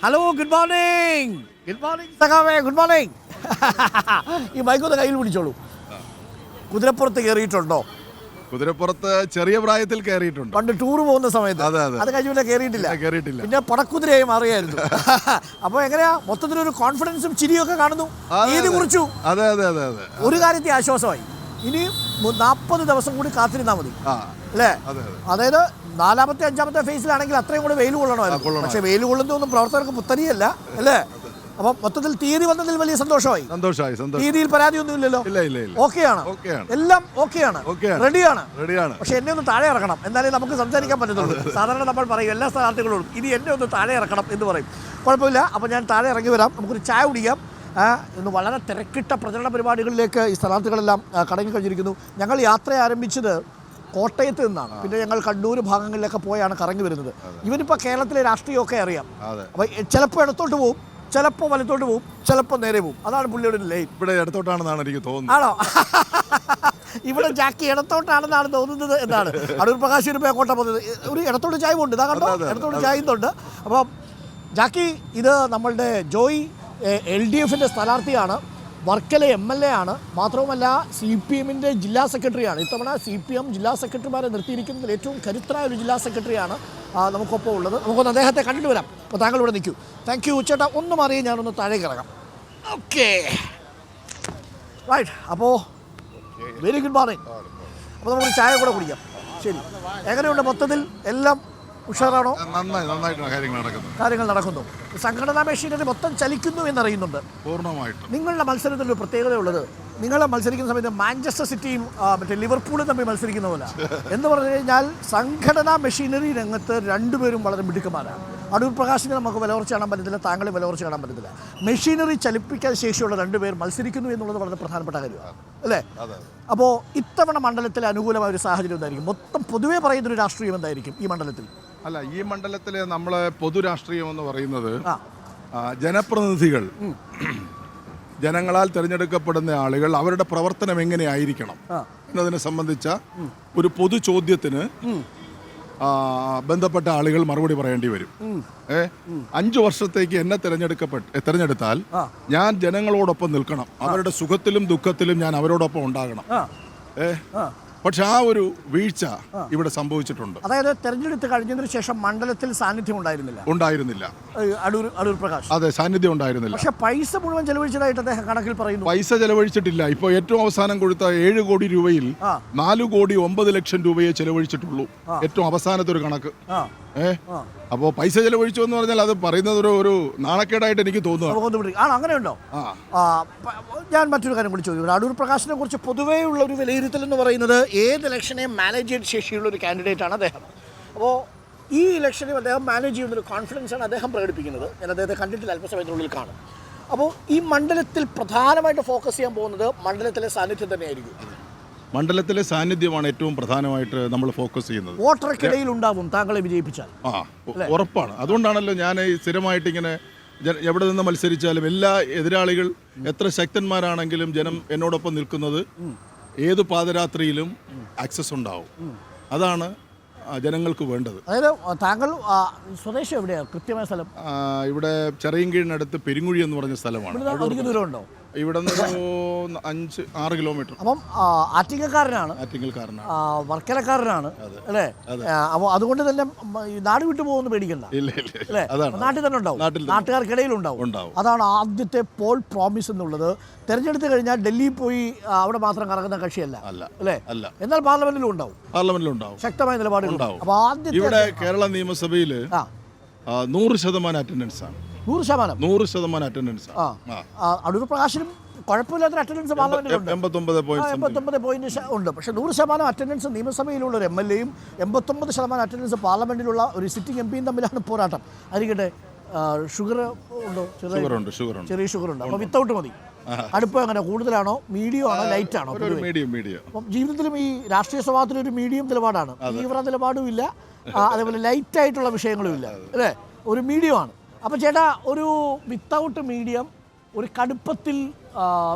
Hello, good morning. Good morning സഖാവേ, good morning. ഈ മൈക്കൊന്ന് കയ്യിൽ പിടിച്ചോളൂ. കുതിരപ്പുറത്ത് കയറിയിട്ടുണ്ടോ? കുതിരപ്പുറത്ത് ചെറിയ പ്രായത്തിൽ കയറിയിട്ടുണ്ട്, പണ്ട് ടൂർ പോകുന്ന സമയത്ത്. അത് കഴിഞ്ഞ പിന്നെ കയറിയിട്ടില്ല. പിന്നെ പടക്കുതിരയായി മാറിയായിരുന്നു. അപ്പോൾ എങ്ങനെയാ മൊത്തത്തിലൊരു കോൺഫിഡൻസും ചിരിയൊക്കെ കാണുന്നു. ഈദ് കുറിച്ചു. അതെ അതെ അതെ അതെ ഒരു കാര്യത്തിൽ ആശ്വാസമായി. ഇനി 40 ദിവസം കൂടി കാത്തിരുന്നാൽ മതി അല്ലേ? അതായത് 4ാമത്തെ 5ാമത്തെ ഫേസിലാണെങ്കിൽ അത്രയും കൂടി വെയിൽ കൊള്ളണമായിരുന്നു. പക്ഷെ വെയിൽ കൊള്ളുന്നതൊന്നും പ്രവർത്തകർക്ക് പുത്തരിയല്ല അല്ലേ? അപ്പം മൊത്തത്തിൽ തീയതി വന്നതിൽ വലിയ സന്തോഷമായി. തീയതിയിൽ പരാതിയൊന്നുമില്ലല്ലോ. ഓക്കെയാണ്, എല്ലാം ഓക്കെയാണ്, റെഡിയാണ്. പക്ഷെ എന്നെ ഒന്ന് താഴെ ഇറക്കണം, എന്നാലേ നമുക്ക് സംസാരിക്കാൻ പറ്റത്തുള്ളൂ. സാധാരണ നമ്മൾ പറയും എല്ലാ സ്ഥാനാർത്ഥികളോടും ഇനി എന്നെ ഒന്ന് താഴെ ഇറക്കണം എന്ന് പറയും. കുഴപ്പമില്ല. അപ്പോൾ ഞാൻ താഴെ ഇറങ്ങി വരാം, നമുക്കൊരു ചായ കുടിക്കാം. ഇന്ന് വളരെ തിരക്കിട്ട പ്രചരണ പരിപാടികളിലേക്ക് ഈ സ്ഥാനാർത്ഥികളെല്ലാം കടങ്ങി കഴിഞ്ഞിരിക്കുന്നു. ഞങ്ങൾ യാത്ര ആരംഭിച്ചത് കോട്ടയത്ത് നിന്നാണ്. പിന്നെ ഞങ്ങൾ കണ്ണൂർ ഭാഗങ്ങളിലൊക്കെ പോയാണ് കറങ്ങി വരുന്നത്. ഇവനിപ്പോൾ കേരളത്തിലെ രാഷ്ട്രീയമൊക്കെ അറിയാം. അപ്പോൾ ചിലപ്പോൾ ഇടത്തോട്ട് പോകും, ചിലപ്പോൾ വലത്തോട്ട് പോകും, ചിലപ്പോൾ നേരെ പോകും. അതാണ് പുള്ളിയുടെ ലൈൻ. ഇവിടെ ഇടത്തോട്ടാണെന്നാണ് എനിക്ക് തോന്നുന്നത്. ആണോ? ഇവിടെ ജാക്കി ഇടത്തോട്ടാണെന്നാണ് തോന്നുന്നത് എന്നാണ്. അടൂർ പ്രകാശ് ഒരു പേക്കോട്ട പോകുന്നത്. ഒരു ഇടത്തോട്ട് ചായ ഉണ്ട്, ഇതാ കണ്ടോ, ഇടത്തോട്ട് ചായയുന്നുണ്ട്. അപ്പം ജാക്കി, ഇത് നമ്മളുടെ ജോയി LDFിൻ്റെ സ്ഥാനാർത്ഥിയാണ്, വർക്കല MLA ആണ്. മാത്രവുമല്ല CPMൻ്റെ ജില്ലാ സെക്രട്ടറിയാണ്. ഇത്തവണ CPM ജില്ലാ സെക്രട്ടറിമാരെ നിർത്തിയിരിക്കുന്നതിൽ ഏറ്റവും കരുത്തരായ ഒരു ജില്ലാ സെക്രട്ടറിയാണ് നമുക്കൊപ്പം ഉള്ളത്. നമുക്കൊന്ന് അദ്ദേഹത്തെ കണ്ടിട്ട് വരാം. അപ്പോൾ താങ്കൾ ഇവിടെ നിൽക്കൂ. താങ്ക് യു ചേട്ടാ. ഒന്ന് മാറിയേ, ഞാനൊന്ന് താഴേക്ക് ഇറങ്ങാം. Okay, right. അപ്പോൾ വെരി ഗുഡ് മോർണിംഗ്. അപ്പോൾ നമുക്ക് ചായ കൂടെ കുടിക്കാം. ശരി, എങ്ങനെയുണ്ട് മൊത്തത്തിൽ? എല്ലാം ഉഷാറാണോ? കാര്യങ്ങൾ നടക്കുന്നു. സംഘടനാ മെഷീനറി മൊത്തം ചലിക്കുന്നു എന്നറിയുന്നുണ്ട്. പൂർണ്ണമായിട്ടും. നിങ്ങളുടെ മത്സരത്തിലൊരു പ്രത്യേകതയുള്ളത്, നിങ്ങൾ മത്സരിക്കുന്ന സമയത്ത് മാഞ്ചസ്റ്റർ സിറ്റിയും മറ്റേ ലിവർപൂളും തമ്മിൽ മത്സരിക്കുന്ന പോലെ എന്ന് പറഞ്ഞു കഴിഞ്ഞാൽ സംഘടനാ മെഷീനറി രംഗത്ത് രണ്ടുപേരും വളരെ മിടുക്കന്മാരാണ്. അടൂർ പ്രകാശിനെ നമുക്ക് വിലകുറച്ച് കാണാൻ പറ്റത്തില്ല, താങ്കളെ വിലകുറച്ച് കാണാൻ പറ്റത്തില്ല. മെഷീനറി ചലിപ്പിക്കാൻ ശേഷിയുള്ള രണ്ടുപേർ മത്സരിക്കുന്നു എന്നുള്ളത് വളരെ പ്രധാനപ്പെട്ട കാര്യമാണ് അല്ലേ? അപ്പോൾ ഇത്തവണ മണ്ഡലത്തിലെ അനുകൂലമായ ഒരു സാഹചര്യം എന്തായിരിക്കും? മൊത്തം പൊതുവേ പറയുന്നൊരു രാഷ്ട്രീയം എന്തായിരിക്കും ഈ മണ്ഡലത്തിൽ? അല്ല, ഈ മണ്ഡലത്തിലെ നമ്മളെ പൊതു രാഷ്ട്രീയം എന്ന് പറയുന്നത് ജനപ്രതിനിധികൾ, ജനങ്ങളാൽ തിരഞ്ഞെടുക്കപ്പെടുന്ന ആളുകൾ അവരുടെ പ്രവർത്തനം എങ്ങനെയായിരിക്കണം എന്നതിനെ സംബന്ധിച്ച ഒരു പൊതു ചോദ്യത്തിന് ബന്ധപ്പെട്ട ആളുകൾ മറുപടി പറയേണ്ടി വരും. 5 വർഷത്തേക്ക് എന്നെ തിരഞ്ഞെടുത്താൽ ഞാൻ ജനങ്ങളോടൊപ്പം നിൽക്കണം, അവരുടെ സുഖത്തിലും ദുഃഖത്തിലും ഞാൻ അവരോടൊപ്പം ഉണ്ടാകണം. പക്ഷെ ആ ഒരു വീഴ്ച ഇവിടെ സംഭവിച്ചിട്ടുണ്ട്. അതായത് തെരഞ്ഞെടുത്ത് കഴിഞ്ഞതിന് ശേഷം മണ്ഡലത്തിൽ സാന്നിധ്യം ഉണ്ടായിരുന്നില്ല അടൂർ പ്രകാശ്. അതെ, സാന്നിധ്യം ഉണ്ടായിരുന്നില്ല. പക്ഷെ പൈസ മുഴുവൻ ചെലവഴിച്ചതായിട്ട് അദ്ദേഹം കണക്കിൽ പറയുന്നു. പൈസ ചെലവഴിച്ചിട്ടില്ല. ഇപ്പോൾ ഏറ്റവും അവസാനം കൊടുത്ത 7 കോടി രൂപയിൽ 4,09,00,000 ചെലവഴിച്ചിട്ടുള്ളൂ. ഏറ്റവും അവസാനത്തെ ഒരു കണക്ക്. അപ്പോൾ പൈസ ചെലവഴിച്ചു എന്ന് പറഞ്ഞാൽ അത് പറയുന്നത് ഒരു നാണക്കേടായിട്ട് എനിക്ക് തോന്നുന്നു. ആണോ? അങ്ങനെയുണ്ടോ? ഞാൻ മറ്റൊരു കാര്യം കൂടി ചോദിക്കുന്നു. അടൂർ പ്രകാശിനെ കുറിച്ച് പൊതുവേ ഉള്ള ഒരു വിലയിരുത്തൽ എന്ന് പറയുന്നത് ഏത് ഇലക്ഷനെയും മാനേജ് ചെയ്യാൻ ശേഷിയുള്ള ഒരു കാൻഡിഡേറ്റാണ് അദ്ദേഹം. അപ്പോൾ ഈ ഇലക്ഷനിൽ അദ്ദേഹം മാനേജ് ചെയ്യുന്നൊരു കോൺഫിഡൻസാണ് അദ്ദേഹം പ്രകടിപ്പിക്കുന്നത്. ഞാൻ അദ്ദേഹത്തെ കണ്ടിട്ടില്ല, അല്പസമയത്തിനുള്ളിൽ കാണും. അപ്പോൾ ഈ മണ്ഡലത്തിൽ പ്രധാനമായിട്ട് ഫോക്കസ് ചെയ്യാൻ പോകുന്നത് മണ്ഡലത്തിലെ സാന്നിധ്യം തന്നെയായിരിക്കും. മണ്ഡലത്തിലെ സാന്നിധ്യമാണ് ഏറ്റവും പ്രധാനമായിട്ട് നമ്മൾ ഫോക്കസ് ചെയ്യുന്നത്. വോട്ടർക്കിടയിൽ ഉണ്ടാവും താങ്കളെ വിജയിപ്പിച്ചാൽ. ഉറപ്പാണ്. അതുകൊണ്ടാണല്ലോ ഞാൻ സ്ഥിരമായിട്ട് ഇങ്ങനെ എവിടെ നിന്ന് മത്സരിച്ചാലും എല്ലാ എതിരാളികൾ എത്ര ശക്തന്മാരാണെങ്കിലും ജനം എന്നോടൊപ്പം നിൽക്കുന്നത്. ഏത് പാതിരാത്രിയിലും ആക്സസ് ഉണ്ടാവും. അതാണ് ജനങ്ങൾക്ക് വേണ്ടത്. അതായത് താങ്കൾ സ്വദേശം എവിടെയാണ് കൃത്യമായ സ്ഥലം? ഇവിടെ ചെറിയൻകീഴിനടുത്ത് പെരുങ്ങുഴി എന്ന് പറഞ്ഞ സ്ഥലമാണ്. ദൂരമുണ്ടോ? ഇവിടെ നിന്ന് 5-6 കിലോമീറ്റർ. അപ്പം ആറ്റിങ്ങൽക്കാരനാണ്, വർക്കലക്കാരനാണ് അല്ലേ? അപ്പോൾ അതുകൊണ്ട് തന്നെ നാട് വിട്ടു പോകുമെന്ന് പേടിക്കണ്ട അല്ലേ? നാട്ടിൽ തന്നെ ഉണ്ടാവും, നാട്ടുകാർക്കിടയിൽ ഉണ്ടാവും. അതാണ് ആദ്യത്തെ പോൾ പ്രോമിസ് എന്നുള്ളത്. തെരഞ്ഞെടുത്ത് കഴിഞ്ഞാൽ ഡൽഹിയിൽ പോയി അവിടെ മാത്രം കറങ്ങുന്ന കക്ഷിയല്ല അല്ലേ? എന്നാൽ പാർലമെന്റിലും ഉണ്ടാവും ശക്തമായ നിലപാടുകളുണ്ടാവും. അപ്പോൾ ആദ്യത്തെ ഇവിടെ കേരള നിയമസഭയിൽ 100% അറ്റൻഡൻസ് ആണ്. 100% അറ്റൻഡൻസ്. അടൂർ പ്രകാശിനും കുഴപ്പമില്ലാത്ത അറ്റൻഡൻസ് പാർലമെന്റിലുണ്ട്. 89 പോയിന്റ് ഉണ്ട്. പക്ഷേ 100% അറ്റൻഡൻസ് നിയമസഭയിലുള്ള ഒരു MLAയും 89% അറ്റൻഡൻസ് പാർലമെന്റിലുള്ള ഒരു സിറ്റിംഗ് MPയും തമ്മിലാണ് പോരാട്ടം. അതിരിക്കട്ടെ, ഷുഗർ ഉണ്ടോ? ചെറിയ ഷുഗർ ഉണ്ട്. അപ്പോൾ വിത്തൗട്ട് മതി. അടുപ്പം എങ്ങനെ, കൂടുതലാണോ, മീഡിയം ആണോ, ലൈറ്റ് ആണോ? അപ്പം ജീവിതത്തിലും ഈ രാഷ്ട്രീയ സ്വഭാവത്തിലും ഒരു മീഡിയം നിലപാടാണ്. തീവ്ര നിലപാടും ഇല്ല, അതേപോലെ ലൈറ്റ് ആയിട്ടുള്ള വിഷയങ്ങളും ഇല്ല അല്ലേ? ഒരു മീഡിയമാണ്. അപ്പോൾ ചേട്ടാ, ഒരു വിത്തൗട്ട് മീഡിയം, ഒരു കടുപ്പത്തിൽ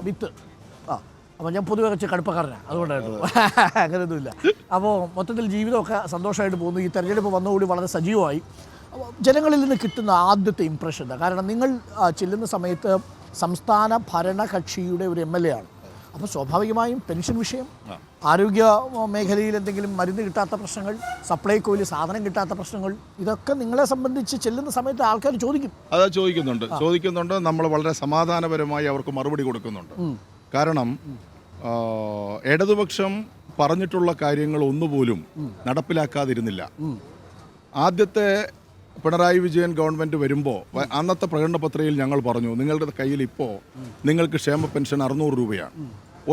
വിത്ത്. അപ്പോൾ ഞാൻ പൊതുവെ വെച്ച് കടുപ്പക്കാരനാണ്, അതുകൊണ്ടായിരുന്നു. അങ്ങനെയൊന്നുമില്ല. അപ്പോൾ മൊത്തത്തിൽ ജീവിതമൊക്കെ സന്തോഷമായിട്ട് പോകുന്നു. ഈ തെരഞ്ഞെടുപ്പ് വന്നുകൂടി വളരെ സജീവമായി. ജനങ്ങളിൽ നിന്ന് കിട്ടുന്ന ആദ്യത്തെ ഇംപ്രഷൻ എന്താ? കാരണം നിങ്ങൾ ചെല്ലുന്ന സമയത്ത് സംസ്ഥാന ഭരണകക്ഷിയുടെ ഒരു MLA ആണ്. അപ്പോൾ സ്വാഭാവികമായും പെൻഷൻ വിഷയം, ആരോഗ്യ മേഖലയിൽ എന്തെങ്കിലും മരുന്ന് കിട്ടാത്ത പ്രശ്നങ്ങൾ, സപ്ലൈകോയിൽ സാധനം കിട്ടാത്ത പ്രശ്നങ്ങൾ, ഇതൊക്കെ നിങ്ങളെ സംബന്ധിച്ച് ചെല്ലുന്ന സമയത്ത് ആൾക്കാർ ചോദിക്കും. അത് ചോദിക്കുന്നുണ്ട്. നമ്മൾ വളരെ സമാധാനപരമായി അവർക്ക് മറുപടി കൊടുക്കുന്നുണ്ട്. കാരണം ഇടതുപക്ഷം പറഞ്ഞിട്ടുള്ള കാര്യങ്ങൾ ഒന്നുപോലും നടപ്പിലാക്കാതിരുന്നില്ല. ആദ്യത്തെ പിണറായി വിജയൻ ഗവൺമെൻറ് വരുമ്പോൾ അന്നത്തെ പ്രകടന പത്രികയിൽ ഞങ്ങൾ പറഞ്ഞു, നിങ്ങളുടെ കയ്യിൽ ഇപ്പോൾ നിങ്ങൾക്ക് ക്ഷേമ പെൻഷൻ 600 രൂപയാണ്,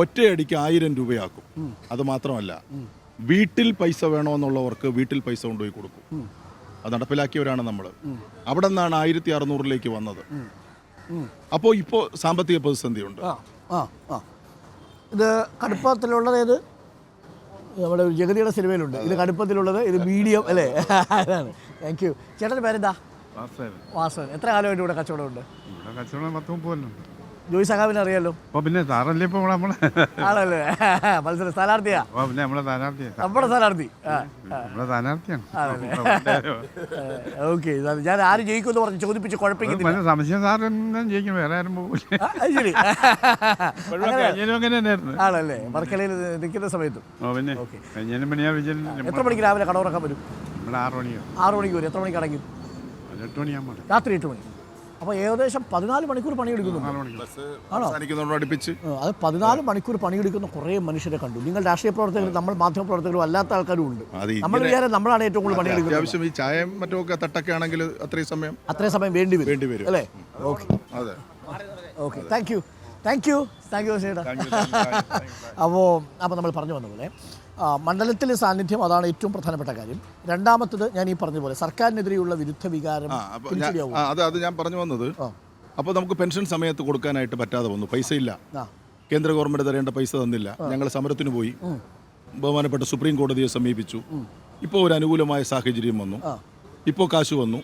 ഒറ്റയടിക്ക് 1000 രൂപയാക്കും. അത് മാത്രമല്ല, വീട്ടിൽ പൈസ വേണമെന്നുള്ളവർക്ക് വീട്ടിൽ പൈസ കൊണ്ടുപോയി കൊടുക്കും. അത് നടപ്പിലാക്കിയവരാണ് നമ്മൾ. അവിടെ നിന്നാണ് 1600 വന്നത്. അപ്പോൾ ഇപ്പോൾ സാമ്പത്തിക പ്രതിസന്ധിയുണ്ട്. ഇത് കടുപ്പത്തിലുള്ളത് ഏത്? നമ്മുടെ ജഗതിയുടെ സിനിമയിലുണ്ട്. ഇത് കടുപ്പത്തിലുള്ളത്, ഇത് മീഡിയം അല്ലേ? അതാണ്. Thank you. ചേട്ടൻ്റെ പേരെന്താ? വാസവൻ. എത്ര കാലമായിട്ട് ഇവിടെ കച്ചവടമുണ്ട്? ജോയി സഖാവിനെ അറിയാലോ? പിന്നെ സാറല്ലേ ഇപ്പോൾ നമ്മളെ ആണല്ലേ? മത്സരം സ്ഥാനാർത്ഥിയാ? പിന്നെ നമ്മളെ സ്ഥാനാർത്ഥിയാണ്. നമ്മുടെ സ്ഥാനാർത്ഥി നമ്മളെ സ്ഥാനാർത്ഥിയാണ്. ആണല്ലേ? ഓക്കെ. ഞാൻ ആര് ജയിക്കുമെന്ന് പറഞ്ഞ് ചോദിപ്പിച്ച് കുഴപ്പമില്ല. സംശയം സാറിന് ജയിക്കും, വേറെ ആരും പോകില്ല. ശരി. അങ്ങനെ തന്നെയായിരുന്നു. ആണല്ലേ? വർക്കലയിൽ നിൽക്കുന്ന സമയത്തും. പിന്നെ എത്ര മണിക്ക് രാവിലെ കട തുറക്കാൻ വരും? നമ്മൾ 6 മണിക്ക്. 6 മണിക്ക് വരും. എത്ര മണിക്ക് അടയ്ക്കും? 8 മണിയാകുമ്പോൾ. രാത്രി 8 മണി. അപ്പോൾ ഏകദേശം 14 മണിക്കൂർ പണിയെടുക്കുന്നു. ആണോ? അത് 14 മണിക്കൂർ പണിയെടുക്കുന്ന കുറേ മനുഷ്യരെ കണ്ടു. നിങ്ങൾ രാഷ്ട്രീയ പ്രവർത്തകരും നമ്മൾ മാധ്യമ പ്രവർത്തകരും അല്ലാത്ത ആൾക്കാരും ഉണ്ട്. നമ്മൾ വിചാരം നമ്മളാണ് ഏറ്റവും കൂടുതൽ പണിയെടുക്കുന്നത്. അത്യാവശ്യം ഈ ചായം മറ്റൊക്കെ തട്ടൊക്കെ ആണെങ്കിൽ അത്രയും സമയം വേണ്ടി വരും അല്ലേ? ഓക്കെ. ഓക്കെ. താങ്ക് യു ചേട്ടാ. അപ്പോൾ നമ്മൾ പറഞ്ഞു വന്ന പോലെ മണ്ഡലത്തിലെ സാന്നിധ്യം അതാണ് ഏറ്റവും പ്രധാനപ്പെട്ട കാര്യം. രണ്ടാമത്തത് ഞാൻ ഈ പറഞ്ഞ പോലെ സർക്കാരിനെതിരെയുള്ള വിരുദ്ധ വികാരം. അത് ഞാൻ പറഞ്ഞു വന്നത്, അപ്പോൾ നമുക്ക് പെൻഷൻ സമയത്ത് കൊടുക്കാനായിട്ട് പറ്റാതെ വന്നു. പൈസ ഇല്ല. കേന്ദ്ര ഗവൺമെൻറ് തരേണ്ട പൈസ തന്നില്ല. ഞങ്ങൾ സമരത്തിന് പോയി. ബഹുമാനപ്പെട്ട സുപ്രീം കോടതിയെ സമീപിച്ചു. ഇപ്പോൾ ഒരു അനുകൂലമായ സാഹചര്യം വന്നു. ഇപ്പോൾ കാശ് വന്നു.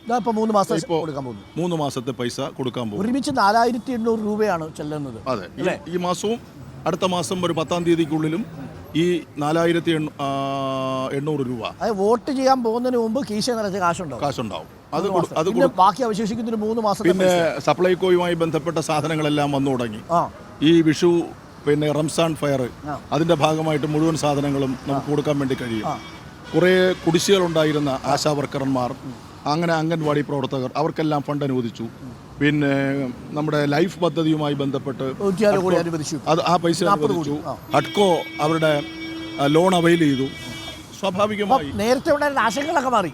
3 മാസത്തെ പൈസ കൊടുക്കാൻ പോകും. ഒരുമിച്ച് 4800 രൂപയാണ് ചെല്ലുന്നത്. അതെ. ഈ മാസവും അടുത്ത മാസം ഒരു 10-ാം തീയതിക്കുള്ളിലും ഈ 4800 രൂപ വോട്ട് ചെയ്യാൻ പോകുന്നതിന് മുമ്പ് കീശ നിറച്ച് കാശുണ്ടാവും. അത് ബാക്കി അവശേഷിക്കുന്ന 3 മാസം. പിന്നെ സപ്ലൈകോയുമായി ബന്ധപ്പെട്ട സാധനങ്ങളെല്ലാം വന്നു തുടങ്ങി. ഈ വിഷു, പിന്നെ റംസാൻ ഫയർ, അതിന്റെ ഭാഗമായിട്ട് മുഴുവൻ സാധനങ്ങളും നമുക്ക് കൊടുക്കാൻ വേണ്ടി കഴിയും. കുറേ കുടിശ്ശികളുണ്ടായിരുന്ന ആശാ വർക്കർമാർ, അങ്ങനെ അംഗൻവാടി പ്രവർത്തകർ, അവർക്കെല്ലാം ഫണ്ട് അനുവദിച്ചു. പിന്നെ നമ്മുടെ ലൈഫ് പദ്ധതിയുമായി ബന്ധപ്പെട്ട് ആ പൈസ അനുവദിച്ചു. ഹഡ്കോ അവരുടെ ലോൺ അവൈൽ ചെയ്തു. സ്വാഭാവികമായി നേരത്തെ ഉണ്ടായിരുന്ന ആശങ്കകളൊക്കെ മാറി.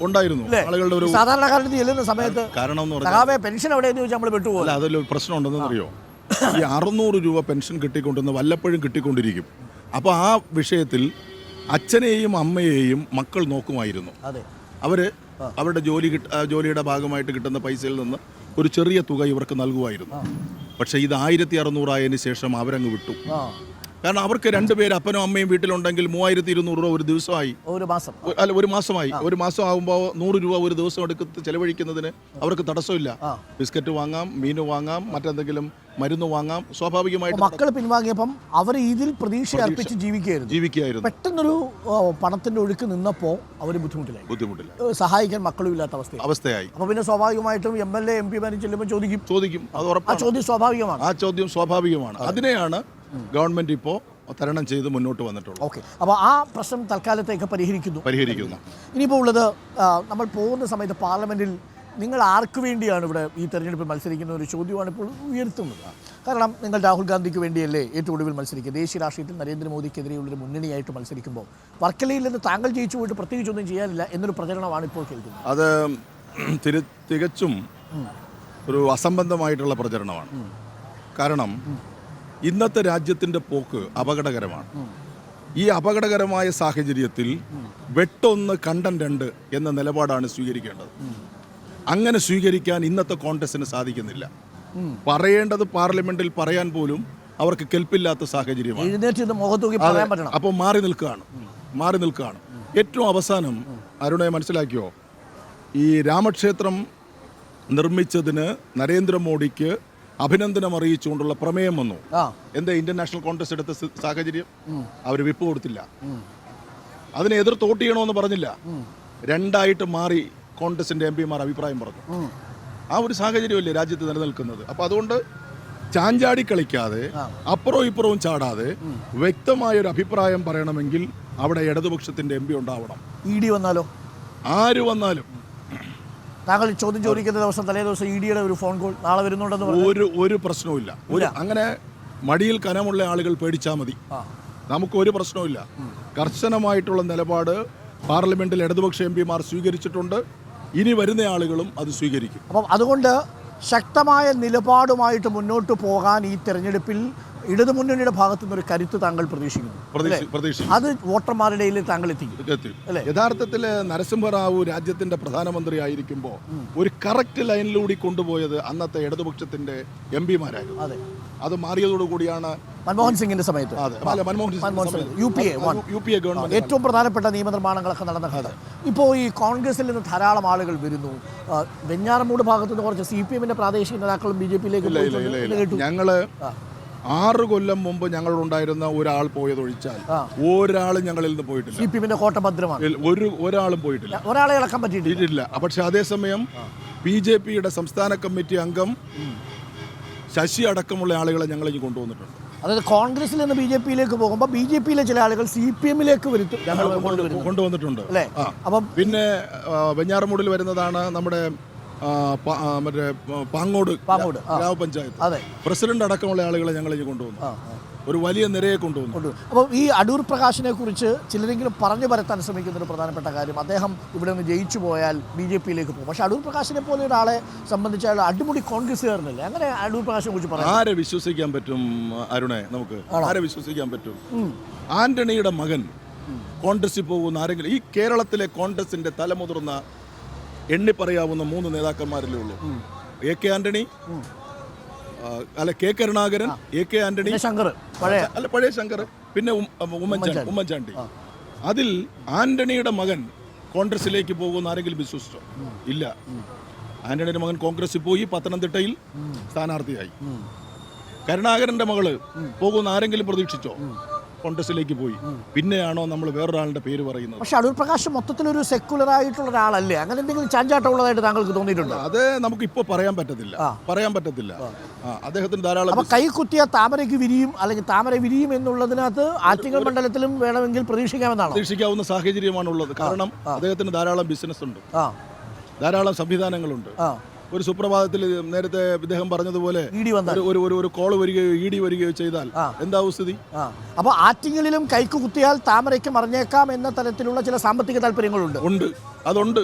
ഉണ്ടായിരുന്നു ആളുകളുടെ ഒരു സാധാരണക്കാരുടെ ചെല്ലുന്ന സമയത്ത്. കാരണം എന്ന് പറഞ്ഞാൽ പെൻഷൻ എവിടെയെന്ന് ചോദിച്ചാൽ നമ്മൾ വിട്ടുപോകും. അതിലൊരു പ്രശ്നം ഉണ്ടെന്ന് അറിയോ? ഈ 600 രൂപ പെൻഷൻ കിട്ടിക്കൊണ്ടിരുന്ന വല്ലപ്പോഴും കിട്ടിക്കൊണ്ടിരിക്കും. അപ്പോൾ ആ വിഷയത്തിൽ അച്ഛനെയും അമ്മയെയും മക്കൾ നോക്കുമായിരുന്നു. അവർ അവരുടെ ജോലിയുടെ ഭാഗമായിട്ട് കിട്ടുന്ന പൈസയിൽ നിന്ന് ഒരു ചെറിയ തുക ഇവർക്ക് നൽകുമായിരുന്നു. പക്ഷേ ഇത് 1600 ആയതിനു ശേഷം അവരങ്ങ് വിട്ടു. കാരണം അവർക്ക് 2 പേര് അപ്പനും അമ്മയും വീട്ടിലുണ്ടെങ്കിൽ 3200 രൂപ ഒരു ദിവസമായി. ഒരു മാസമായി. ഒരു മാസം ആകുമ്പോൾ 100 രൂപ ഒരു ദിവസം എടുത്ത് ചെലവഴിക്കുന്നതിന് അവർക്ക് തടസ്സമില്ല. ബിസ്ക്കറ്റ് വാങ്ങാം, മീൻ വാങ്ങാം, മറ്റെന്തെങ്കിലും മരുന്ന് വാങ്ങാം. സ്വാഭാവികമായിട്ട് മക്കൾ പിൻവാങ്ങിയപ്പം അവർ ഇതിൽ പ്രതീക്ഷ അർപ്പിച്ച് ജീവിക്കുകയായിരുന്നു. പെട്ടെന്നൊരു പണത്തിന്റെ ഒഴുക്ക് നിന്നപ്പോൾ അവർ ബുദ്ധിമുട്ടില്ല. സഹായിക്കാൻ മക്കളും ഇല്ലാത്ത അവസ്ഥയായി. അപ്പോൾ പിന്നെ സ്വാഭാവികമായിട്ടും MLA MP മാരും ചെല്ലുമ്പോൾ ചോദിക്കും. ആ ചോദ്യം സ്വാഭാവികമാണ്. അതിനെയാണ് ഗവൺമെന്റ് ഇപ്പോൾ തരണം ചെയ്ത് മുന്നോട്ട് വന്നിട്ടുള്ളത്. ഓക്കെ. അപ്പോൾ ആ പ്രശ്നം തൽക്കാലത്തേക്ക് പരിഹരിക്കുന്നു. ഇനിയിപ്പോൾ ഉള്ളത്, നമ്മൾ പോകുന്ന സമയത്ത് പാർലമെന്റിൽ നിങ്ങൾ ആർക്ക് വേണ്ടിയാണ് ഇവിടെ ഈ തെരഞ്ഞെടുപ്പിൽ മത്സരിക്കുന്ന ഒരു ചോദ്യമാണ് ഇപ്പോൾ ഉയർത്തുന്നത്. കാരണം നിങ്ങൾ രാഹുൽ ഗാന്ധിക്ക് വേണ്ടിയല്ലേ ഏറ്റവും ഒടുവിൽ മത്സരിക്കുക? ദേശീയ രാഷ്ട്രീയത്തിൽ നരേന്ദ്രമോദിക്കെതിരെയുള്ളൊരു മുന്നണിയായിട്ട് മത്സരിക്കുമ്പോൾ വർക്കലയിൽ നിന്ന് താങ്കൾ ജയിച്ചു പോയിട്ട് പ്രത്യേകിച്ചൊന്നും ചെയ്യാനില്ല എന്നൊരു പ്രചരണമാണ് ഇപ്പോൾ കേൾക്കുന്നത്. അത് തികച്ചും ഒരു അസംബന്ധമായിട്ടുള്ള പ്രചരണമാണ്. കാരണം ഇന്നത്തെ രാജ്യത്തിൻ്റെ പോക്ക് അപകടകരമാണ്. ഈ അപകടകരമായ സാഹചര്യത്തിൽ വെട്ടൊന്ന് കണ്ടം 2 എന്ന നിലപാടാണ് സ്വീകരിക്കേണ്ടത്. അങ്ങനെ സ്വീകരിക്കാൻ ഇന്നത്തെ കോൺഗ്രസിന് സാധിക്കുന്നില്ല. പറയേണ്ടത് പാർലമെന്റിൽ പറയാൻ പോലും അവർക്ക് കെൽപ്പില്ലാത്ത സാഹചര്യമാണ്. അപ്പോൾ മാറി നിൽക്കുകയാണ്. ഏറ്റവും അവസാനം അരുണെ മനസ്സിലാക്കിയോ, ഈ രാമക്ഷേത്രം നിർമ്മിച്ചതിന് നരേന്ദ്രമോദിക്ക് അഭിനന്ദനം അറിയിച്ചുകൊണ്ടുള്ള പ്രമേയം വന്നു. എന്താ ഇന്ത്യൻ നാഷണൽ കോൺഗ്രസ് എടുത്ത സാഹചര്യം? അവർ വിപ്പ് കൊടുത്തില്ല. അതിനെ എതിർത്ത് വോട്ട് ചെയ്യണമെന്ന് പറഞ്ഞില്ല. രണ്ടായിട്ട് മാറി കോൺഗ്രസിൻ്റെ എം പിമാർ അഭിപ്രായം പറഞ്ഞു. ആ ഒരു സാഹചര്യമല്ലേ രാജ്യത്ത് നിലനിൽക്കുന്നത്. അപ്പോൾ അതുകൊണ്ട് ചാഞ്ചാടി കളിക്കാതെ അപ്പുറവും ഇപ്പുറവും ചാടാതെ വ്യക്തമായൊരു അഭിപ്രായം പറയണമെങ്കിൽ അവിടെ ഇടതുപക്ഷത്തിൻ്റെ എം പി ഉണ്ടാവണം. ED വന്നാലോ? ആര് വന്നാലും താങ്കൾ ചോദ്യം ചോദിക്കുന്ന ദിവസം തലേ ദിവസം EDയുടെ ഒരു ഫോൺ കോൾ നാളെ വരുന്നുണ്ടെന്ന് ഒരു പ്രശ്നവുമില്ല. അങ്ങനെ മടിയിൽ കനമുള്ള ആളുകൾ പേടിച്ചാൽ മതി. നമുക്കൊരു പ്രശ്നവുമില്ല. കർശനമായിട്ടുള്ള നിലപാട് പാർലമെന്റിൽ ഇടതുപക്ഷ എം പിമാർ സ്വീകരിച്ചിട്ടുണ്ട്. ഇനി വരുന്ന ആളുകളും അത് സ്വീകരിക്കും. അപ്പം അതുകൊണ്ട് ശക്തമായ നിലപാടുമായിട്ട് മുന്നോട്ട് പോകാൻ ഈ തെരഞ്ഞെടുപ്പിൽ ഇടതുമുന്നണിയുടെ ഭാഗത്തു നിന്നൊരു കരുത്ത് താങ്കൾ പ്രതീക്ഷിക്കുന്നു. അത് വോട്ടർമാരുടെ ഇടയിൽ താങ്കൾ എത്തിക്കും. യഥാർത്ഥത്തിൽ നരസിംഹറാവു രാജ്യത്തിന്റെ പ്രധാനമന്ത്രി ആയിരിക്കുമ്പോൾ ഒരു കറക്റ്റ് ലൈനിലൂടെ കൊണ്ടുപോയത് അന്നത്തെ ഇടതുപക്ഷത്തിന്റെ എം പിമാരായിരുന്നു. അത് മാറിയതോടുകൂടിയാണ് മൻമോഹൻ സിംഗിന്റെ സമയത്ത് UPA ഗവൺമെന്റ് ഏറ്റവും പ്രധാനപ്പെട്ട നിയമനിർമ്മാണങ്ങളൊക്കെ നടന്നത്. ഇപ്പോൾ ഈ കോൺഗ്രസിൽ നിന്ന് ധാരാളം ആളുകൾ വരുന്നു. വെഞ്ഞാറമൂട് ഭാഗത്തു നിന്ന് കുറച്ച് CPM പ്രാദേശിക നേതാക്കളും BJP-യിലേക്ക് ഞങ്ങള് 6 കൊല്ലം മുമ്പ് ഞങ്ങളുണ്ടായിരുന്ന ഒരാൾ പോയതൊഴിച്ചാൽ ഒരാളും ഞങ്ങളിൽ നിന്ന് പോയിട്ടില്ല. CPM കോട്ടഭദ്രമാണ്. ഒരാളും പോയിട്ടില്ല. ഒരാളെ ഇളക്കാൻ പറ്റിയിട്ടില്ല. പക്ഷെ അതേസമയം BJP-യുടെ സംസ്ഥാന കമ്മിറ്റി അംഗം ശശി അടക്കമുള്ള ആളുകളെ ഞങ്ങളിങ്ങ് കൊണ്ടുവന്നിട്ടുണ്ട്. അതായത് കോൺഗ്രസിൽ നിന്ന് BJP-യിലേക്ക് പോകുമ്പോൾ BJP-യിലെ ചില ആളുകൾ CPM-ലേക്ക് കൊണ്ടുവന്നിട്ടുണ്ട്. അപ്പം പിന്നെ വെഞ്ഞാറമൂടിൽ വരുന്നതാണ് നമ്മുടെ മറ്റേ പാങ്ങോട് ഗ്രാമപഞ്ചായത്ത് പ്രസിഡന്റ് അടക്കമുള്ള ആളുകളെ ഞങ്ങൾ കൊണ്ടുവന്നു. ഒരു വലിയ നിരയെ കൊണ്ടുവന്നു. അപ്പോൾ ഈ അടൂർ പ്രകാശിനെ കുറിച്ച് ചിലരെങ്കിലും പറഞ്ഞു പരത്താൻ ശ്രമിക്കുന്ന ഒരു പ്രധാനപ്പെട്ട കാര്യം, അദ്ദേഹം ഇവിടെ നിന്ന് ജയിച്ചു പോയാൽ BJP-യിലേക്ക് പോകും. പക്ഷെ അടൂർ പ്രകാശിനെ പോലെ ഒരാളെ സംബന്ധിച്ച് അയാൾ അടിമുടി കോൺഗ്രസ്സുകാരനല്ലേ? അങ്ങനെ അടൂർ പ്രകാശിനെ കുറിച്ച് പറയാം. ആരെ വിശ്വസിക്കാൻ പറ്റും അരുണെ? നമുക്ക് ആരെ വിശ്വസിക്കാൻ പറ്റും? ആന്റണിയുടെ മകൻ കോൺഗ്രസിൽ പോകുന്ന ആരെങ്കിലും? ഈ കേരളത്തിലെ കോൺഗ്രസിന്റെ തലമുതിർന്ന എണ്ണി പറയാവുന്ന 3 നേതാക്കന്മാരല്ലേ ഉള്ളൂ. AK Antony, K Karunakaran, AK Antony, പഴയ ശങ്കർ, പിന്നെ ഉമ്മൻചാണ്ടി. അതിൽ ആന്റണിയുടെ മകൻ കോൺഗ്രസിലേക്ക് പോകുന്ന ആരെങ്കിലും വിശ്വസിച്ചോ? ഇല്ല. ആന്റണിയുടെ മകൻ കോൺഗ്രസിൽ പോയി പത്തനംതിട്ടയിൽ സ്ഥാനാർത്ഥിയായി. കരുണാകരന്റെ മകള് പോകുന്ന ആരെങ്കിലും പ്രതീക്ഷിച്ചോ? കോൺഗ്രസിലേക്ക് പോയി. പിന്നെയാണോ നമ്മൾ വേറൊരാളുടെ പേര് പറയുന്നത്? പക്ഷെ അടൂർ പ്രകാശ് മൊത്തത്തിലൊരു സെക്യുലർ ആയിട്ടുള്ള ഒരാളല്ലേ? അങ്ങനെ എന്തെങ്കിലും ചാഞ്ചാട്ടം ഉള്ളതായിട്ട് താങ്കൾക്ക് തോന്നിയിട്ടുണ്ട്? അത് നമുക്ക് ഇപ്പോൾ പറയാൻ പറ്റത്തില്ല. അദ്ദേഹത്തിന് ധാരാളം കൈ കുത്തിയ താമരയ്ക്ക് വിരിയും, അല്ലെങ്കിൽ താമര വിരിയും എന്നുള്ളതിനകത്ത് ആറ്റിങ്ങൽ മണ്ഡലത്തിലും വേണമെങ്കിൽ പ്രതീക്ഷിക്കാവുന്ന സാഹചര്യമാണുള്ളത്. കാരണം അദ്ദേഹത്തിന് ധാരാളം ബിസിനസ് ഉണ്ട്, ധാരാളം സംവിധാനങ്ങളുണ്ട്. ഒരു സുപ്രഭാതത്തിൽ നേരത്തെ ഇദ്ദേഹം പറഞ്ഞതുപോലെ ഒരു കോള് വരികയോ ED വരികയോ ചെയ്താൽ എന്താവും സ്ഥിതി? അപ്പോൾ ആറ്റിങ്ങലിലും കൈക്ക് കുത്തിയാൽ താമരയ്ക്ക് മറിഞ്ഞേക്കാം എന്ന തരത്തിലുള്ള ചില സാമ്പത്തിക താല്പര്യങ്ങളുണ്ട്. അതുണ്ട്.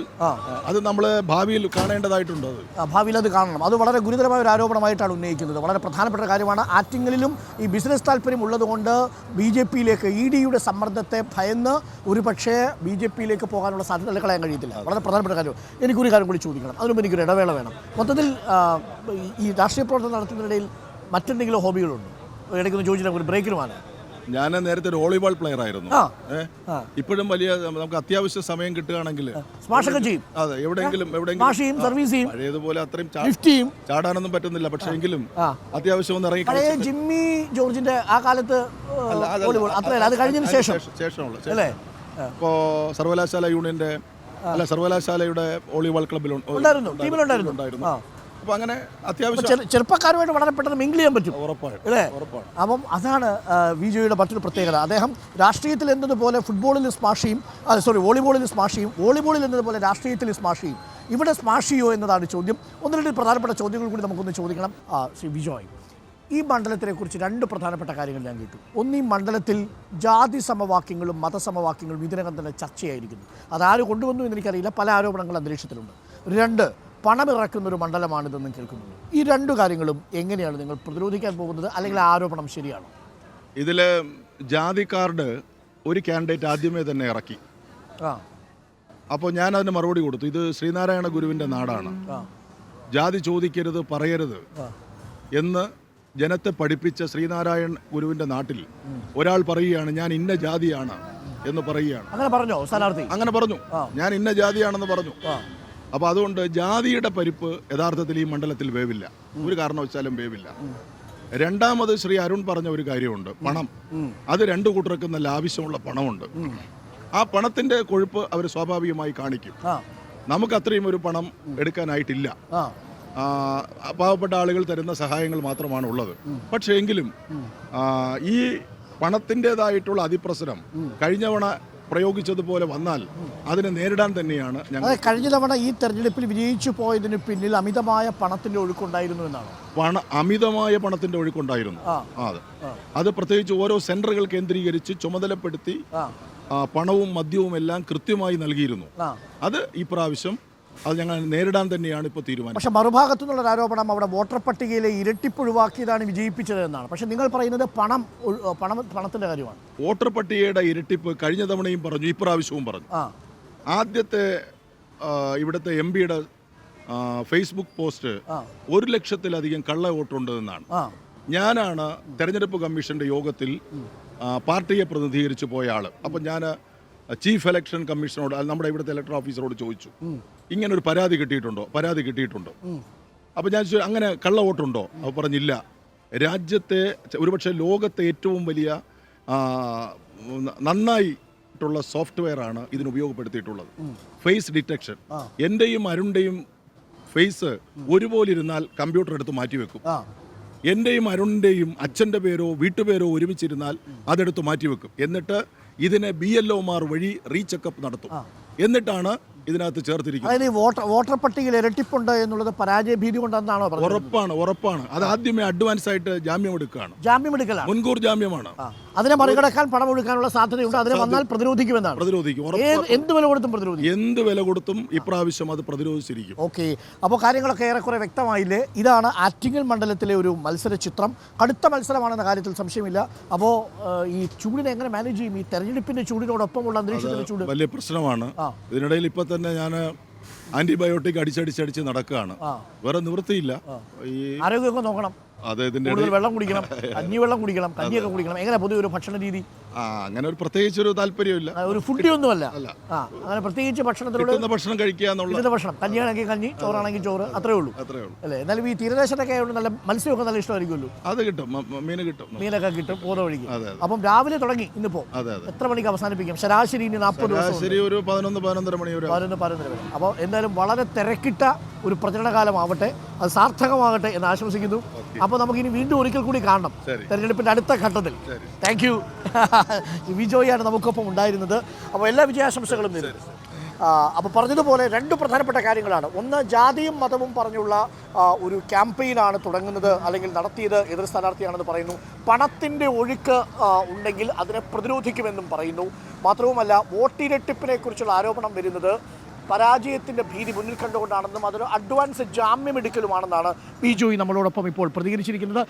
അത് നമ്മൾ ഭാവിയിൽ കാണേണ്ടതായിട്ടുണ്ട്. ഭാവിയിൽ അത് കാണണം. അത് വളരെ ഗുരുതരമായ ഒരു ആരോപണമായിട്ടാണ് ഉന്നയിക്കുന്നത്. വളരെ പ്രധാനപ്പെട്ട കാര്യമാണ്. ആറ്റിങ്ങലിലും ഈ ബിസിനസ് താല്പര്യം ഉള്ളതുകൊണ്ട് BJP-യിലേക്ക് EDയുടെ സമ്മർദ്ദത്തെ ഭയന്ന് ഒരു പക്ഷേ BJP-യിലേക്ക് പോകാനുള്ള സാധ്യത കളയാൻ കഴിയത്തില്ല. വളരെ പ്രധാനപ്പെട്ട കാര്യം. എനിക്കൊരു കാര്യം കൂടി ചോദിക്കണം, അതിനുമുമ്പ് എനിക്കൊരു ഇടവേള വേണം. മൊത്തത്തിൽ ഈ രാഷ്ട്രീയ പ്രവർത്തനം നടത്തുന്നതിനിടയിൽ മറ്റെന്തെങ്കിലും ഹോബികളുണ്ടോ? ഇടയ്ക്കൊന്ന് ചോദിച്ചിട്ട് ഒരു ബ്രേക്കിനുമാണ്. ഞാൻ നേരത്തെ ഒരു വോളിബോൾ പ്ലെയർ ആയിരുന്നു. ഇപ്പോഴും വലിയ നമുക്ക് അത്യാവശ്യം സമയം കിട്ടുകയാണെങ്കിൽ അതെ എവിടെയെങ്കിലും പഴയതുപോലെ അത്രയും ചാടാനൊന്നും പറ്റുന്നില്ല. പക്ഷേ എങ്കിലും അത്യാവശ്യം ഒന്ന് ഇറങ്ങി ജിമ്മി ജോർജിന്റെ ആ കാലത്ത് ശേഷമുള്ള ഇപ്പോ സർവകലാശാല യൂണിയന്റെ സർവകലാശാലയുടെ വോളിബോൾ ക്ലബിലുണ്ടായിരുന്നു. അപ്പോൾ അങ്ങനെ അത്യാവശ്യം ചെറുപ്പക്കാരുമായിട്ട് വളരെ പെട്ടെന്ന് മിങ്കിൾ ചെയ്യാൻ പറ്റും. ഉറപ്പാണ്. അപ്പം അതാണ് വിജയുടെ മറ്റൊരു പ്രത്യേകത. അദ്ദേഹം രാഷ്ട്രീയത്തിൽ എന്നതുപോലെ ഫുട്ബോളിൽ സ്മാഷ് ചെയ്യും, വോളിബോളിൽ സ്മാഷ് ചെയ്യും, വോളിബോളിൽ എന്നതുപോലെ രാഷ്ട്രീയത്തിൽ സ്മാഷ് ചെയ്യും. ഇവിടെ സ്മാഷ് ചെയ്യോ എന്നതാണ് ചോദ്യം. 1-2 പ്രധാനപ്പെട്ട ചോദ്യങ്ങൾ കൂടി നമുക്കൊന്ന് ചോദിക്കണം. ശ്രീ വിജോയ്, ഈ മണ്ഡലത്തിനെക്കുറിച്ച് 2 പ്രധാനപ്പെട്ട കാര്യങ്ങൾ ഞാൻ കേട്ടു. ഒന്ന്, ഈ മണ്ഡലത്തിൽ ജാതി സമവാക്യങ്ങളും മതസമവാക്യങ്ങളും ഇതിനകം തന്നെ ചർച്ചയായിരിക്കുന്നു. അതാര് കൊണ്ടുവന്നു എന്നെനിക്കറിയില്ല. പല ആരോപണങ്ങൾ അന്തരീക്ഷത്തിലുണ്ട്. 2, പണമിറക്കുന്നൊരു മണ്ഡലമാണിതെന്നും കേൾക്കുന്നുണ്ട്. ഈ 2 കാര്യങ്ങളും എങ്ങനെയാണ് നിങ്ങൾ പ്രതിരോധിക്കാൻ പോകുന്നത്? അല്ലെങ്കിൽ ആരോപണം ശരിയാണോ? ഇതിൽ ജാതി കാർഡ് ഒരു കാൻഡിഡേറ്റ് ആദ്യമേ തന്നെ ഇറക്കി. അപ്പോൾ ഞാൻ അതിന് മറുപടി കൊടുത്തു. ഇത് ശ്രീനാരായണ ഗുരുവിൻ്റെ നാടാണ്, ജാതി ചോദിക്കരുത് പറയരുത് എന്ന് ജനത്തെ പഠിപ്പിച്ച ശ്രീനാരായണ ഗുരുവിൻ്റെ നാട്ടിൽ ഒരാൾ പറയുകയാണ് ഞാൻ ഇന്ന ജാതിയാണ് എന്ന് പറയുകയാണ്. അങ്ങനെ പറഞ്ഞോ സ്ഥാനാർത്ഥി? അങ്ങനെ പറഞ്ഞു, ഞാൻ ഇന്ന ജാതിയാണെന്ന് പറഞ്ഞു. അപ്പോൾ അതുകൊണ്ട് ജാതിയുടെ പരിപ്പ് യഥാർത്ഥത്തിൽ ഈ മണ്ഡലത്തിൽ വേവില്ല, ഒരു കാരണവശാലും വേവില്ല. രണ്ടാമത് ശ്രീ അരുൺ പറഞ്ഞ ഒരു കാര്യമുണ്ട്, പണം. അത് 2 കൂട്ടർക്കും നല്ല ആവശ്യമുള്ള പണമുണ്ട്. ആ പണത്തിന്റെ കൊഴുപ്പ് അവർ സ്വാഭാവികമായി കാണിക്കും. നമുക്ക് അത്രയും ഒരു പണം എടുക്കാനായിട്ടില്ല. പാവപ്പെട്ട ആളുകൾ തരുന്ന സഹായങ്ങൾ മാത്രമാണ് ഉള്ളത്. പക്ഷേ എങ്കിലും ഈ പണത്തിൻ്റെതായിട്ടുള്ള അതിപ്രസരം കഴിഞ്ഞ തവണ പ്രയോഗിച്ചതുപോലെ വന്നാൽ അതിനെ നേരിടാൻ തന്നെയാണ് ഞങ്ങൾ. കഴിഞ്ഞ തവണ ഈ തെരഞ്ഞെടുപ്പിൽ വിജയിച്ചു പോയതിന് പിന്നിൽ അമിതമായ പണത്തിന്റെ ഒഴുക്കുണ്ടായിരുന്നു എന്നാണ്. അമിതമായ പണത്തിന്റെ ഒഴുക്കുണ്ടായിരുന്നു. അത് പ്രത്യേകിച്ച് ഓരോ സെന്ററുകൾ കേന്ദ്രീകരിച്ച് ചുമതലപ്പെടുത്തി പണവും മദ്യവും എല്ലാം കൃത്യമായി നൽകിയിരുന്നു. അത് ഈ പ്രാവശ്യം അത് ഞങ്ങൾ നേരിടാൻ തന്നെയാണ് ഇപ്പോൾ തീരുമാനം. പക്ഷേ മറുഭാഗത്തു നിന്നുള്ള ആരോപണം അവിടെ വോട്ടർ പട്ടികയിലെ ഇരട്ടിപ്പ് ഒഴിവാക്കിയതാണ് വിജയിപ്പിച്ചത് എന്നാണ്. പക്ഷേ നിങ്ങൾ പറയുന്നത് പണത്തിന്റെ കാര്യമാണ്. വോട്ടർ പട്ടികയുടെ ഇരട്ടിപ്പ് കഴിഞ്ഞ തവണയും പറഞ്ഞു, ഇപ്രാവശ്യവും പറഞ്ഞു. ആദ്യത്തെ ഇവിടുത്തെ MP-യുടെ ഫേസ്ബുക്ക് പോസ്റ്റ് 1 ലക്ഷത്തിലധികം കള്ള വോട്ടുണ്ട് എന്നാണ്. ഞാനാണ് തെരഞ്ഞെടുപ്പ് കമ്മീഷന്റെ യോഗത്തിൽ പാർട്ടിയെ പ്രതിനിധീകരിച്ച് പോയ ആള്. അപ്പം ഞാൻ ചീഫ് ഇലക്ഷൻ കമ്മീഷനോട്, നമ്മുടെ ഇവിടുത്തെ ഇലക്ടർ ഓഫീസറോട് ചോദിച്ചു, ഇങ്ങനൊരു പരാതി കിട്ടിയിട്ടുണ്ടോ? അപ്പോൾ ഞാൻ ചോദിച്ചു, അങ്ങനെ കള്ള വോട്ടുണ്ടോ? അപ്പോൾ പറഞ്ഞില്ല. രാജ്യത്തെ ഒരുപക്ഷെ ലോകത്തെ ഏറ്റവും വലിയ നന്നായിട്ടുള്ള സോഫ്റ്റ്വെയർ ആണ് ഇതിന് ഉപയോഗപ്പെടുത്തിയിട്ടുള്ളത്, ഫേസ് ഡിറ്റക്ഷൻ. എൻ്റെയും അരുണിൻ്റെയും ഫേസ് ഒരുപോലെ ഇരുന്നാൽ കമ്പ്യൂട്ടർ എടുത്ത് മാറ്റിവെക്കും. എൻ്റെയും അരുണിൻ്റെയും അച്ഛൻ്റെ പേരോ വീട്ടുപേരോ ഒരുമിച്ചിരുന്നാൽ അതെടുത്ത് മാറ്റിവെക്കും. എന്നിട്ട് ഇതിനെ BLOമാർ വഴി റീചെക്കപ്പ് നടത്തും. എന്നിട്ടാണ് ഇതിനകത്ത് ചേർത്തിരിക്കുന്നത്. വോട്ടർ പട്ടികയിൽ ഇരട്ടിപ്പുണ്ട് എന്നുള്ളത് പരാജയ ഭീതി കൊണ്ടെന്നാണോ? ഉറപ്പാണ്. അത് ആദ്യമേ അഡ്വാൻസ് ആയിട്ട് ജാമ്യം എടുക്കുകയാണ്. മുൻകൂർ ജാമ്യമാണ്. അതിനെ മറികടക്കാൻ പണം ഒഴുക്കാനുള്ള സാധ്യതയുണ്ട്. അതിനെ വന്നാൽ പ്രതിരോധിക്കും. എന്ത് വില കൊടുത്തും ഇപ്രാവശ്യം അത് പ്രതിരോധിച്ചിരിക്കും. ഓക്കെ, അപ്പോൾ കാര്യങ്ങളൊക്കെ ഏറെക്കുറെ വ്യക്തമായില്ലേ? ഇതാണ് ആറ്റിങ്ങൽ മണ്ഡലത്തിലെ ഒരു മത്സര ചിത്രം. കടുത്ത മത്സരമാണെന്ന കാര്യത്തിൽ സംശയമില്ല. അപ്പോൾ ഈ ചൂടിനെ എങ്ങനെ മാനേജ് ചെയ്യും? ഈ തെരഞ്ഞെടുപ്പിന്റെ ചൂടിനോടൊപ്പമുള്ള അന്തരീക്ഷത്തിന്റെ ചൂട് വലിയ പ്രശ്നമാണ്. ഇതിനിടയിൽ ഇപ്പൊ തന്നെ ഞാൻ ആന്റിബയോട്ടിക് അടിച്ചടിച്ച് നടക്കുകയാണ്. വേറെ നിവൃത്തിയില്ല. ഈ ആരോഗ്യമൊക്കെ നോക്കണം. വെള്ളം കുടിക്കണം, കഞ്ഞിവെള്ളം കുടിക്കണം, കഞ്ഞിയൊക്കെ കുടിക്കണം. എങ്ങനെ പൊതുവെ ഒരു ഭക്ഷണ രീതി? അങ്ങനെ ഒരു പ്രത്യേകിച്ച് ഒരു താല്പര്യമില്ല. ഒരു ഫുഡി ഒന്നുമല്ല. അങ്ങനെ പ്രത്യേകിച്ച് ഭക്ഷണത്തിലൂടെ ഭക്ഷണം കഴിക്കുക എന്നുള്ളത്. ഭക്ഷണം, കഞ്ഞിയാണെങ്കിൽ കഞ്ഞി, ചോറാണെങ്കിൽ ചോറ്, അത്രേ ഉള്ളൂ അല്ലേ? എന്നാലും ഈ തീരദേശത്തൊക്കെ ആയതുകൊണ്ട് നല്ല മത്സ്യമൊക്കെ നല്ല ഇഷ്ടമായിരിക്കുമല്ലോ. അത് കിട്ടും, മീനൊക്കെ കിട്ടും പോത വഴിക്ക്. അപ്പം രാവിലെ തുടങ്ങി ഇന്നിപ്പോ എത്ര മണിക്ക് അവസാനിപ്പിക്കും? ശരാശരി 40 ദിവസം, ഒരു 11-11:30 മണി വരെ. അപ്പോൾ എന്തായാലും വളരെ തിരക്കിട്ട ഒരു പ്രചരണകാലമാവട്ടെ, അത് സാർത്ഥകമാകട്ടെ എന്ന് ആശംസിക്കുന്നു. അപ്പോൾ നമുക്കിനി വീണ്ടും ഒരിക്കൽ കൂടി കാണണം തെരഞ്ഞെടുപ്പിന്റെ അടുത്ത ഘട്ടത്തിൽ. Thank you. വിജോയാണ് നമുക്കൊപ്പം ഉണ്ടായിരുന്നത്. അപ്പോൾ എല്ലാ വിജയാശംസകളും നേരുന്നു. അപ്പോൾ പറഞ്ഞതുപോലെ 2 പ്രധാനപ്പെട്ട കാര്യങ്ങളാണ്. ഒന്ന്, ജാതിയും മതവും പറഞ്ഞുള്ള ഒരു ക്യാമ്പയിനാണ് തുടങ്ങുന്നത് അല്ലെങ്കിൽ നടത്തിയത് എതിർ സ്ഥാനാർത്ഥിയാണെന്ന് പറയുന്നു. പണത്തിൻ്റെ ഒഴുക്ക് ഉണ്ടെങ്കിൽ അതിനെ പ്രതിരോധിക്കുമെന്നും പറയുന്നു. മാത്രവുമല്ല, വോട്ടിരട്ടിപ്പിനെ കുറിച്ചുള്ള ആരോപണം വരുന്നത് പരാജയത്തിൻ്റെ ഭീതി മുന്നിൽ കണ്ടുകൊണ്ടാണെന്നും അതൊരു അഡ്വാൻസ് ജാമ്യമെടുക്കലുമാണെന്നാണ് ബിജോയ് നമ്മളോടൊപ്പം ഇപ്പോൾ പ്രതികരിച്ചിരിക്കുന്നത്.